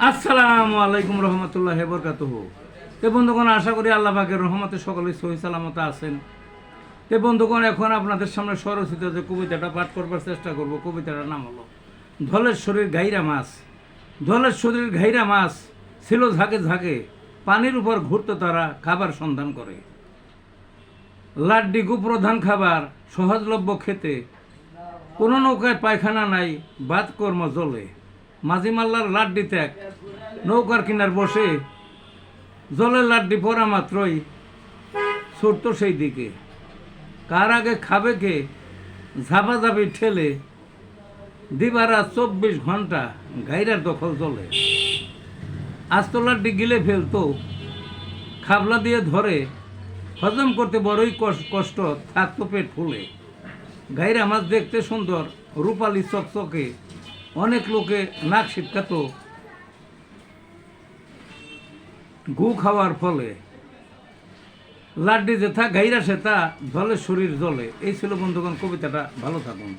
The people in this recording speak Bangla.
আসসালামু আলাইকুম রহমতুল্লাহি ওয়া বারাকাতুহু। বন্ধুগণ, আশা করি আল্লাহ পাকের রহমতে সকলেই সহি সালামতে আছেন। বন্ধুগণ, এখন আপনাদের সামনে স্বরচিত যে কবিতাটা পাঠ করবার চেষ্টা করব, কবিতাটার নাম হলো ধলেশ্বরীর ঘাইরা মাছ। ধলেশ্বরীর ঘাইরা মাছ ছিল ঝাঁকে ঝাঁকে, পানির উপর ঘুরতে তারা খাবার সন্ধান করে। লাড্ডি কুপ্রধান খাবার, সহজলভ্য খেতে, কোনো নৌকায় পায়খানা নাই, বাদ কর্ম জলে। মাঝি মাল্লার লাড্ডি ত্যাগ, নৌকার কিনার বসে, জলের লাড্ডি পড়া মাত্রই ছুটত সেই দিকে। কার আগে খাবে কে, ঝাপাঝাপি ঠেলে, দিবারা 24 ঘন্টা গাইরার দখল চলে। আস্ত লাড্ডি গিলে ফেলতো, খাবলা দিয়ে ধরে, হজম করতে বড়ই কষ্ট, থাকতো পেট ফুলে। গাইরা মাছ দেখতে সুন্দর, রূপালি চকচকে, অনেক লোকে নাক ছিটকাত গু খাওয়ার ফলে। লাড্ডি যেথা গাইরা সেথা, ধলেশ্বরীর জলে। এই ছিল বন্ধুগণ কবিতাটা। ভালো থাকুন।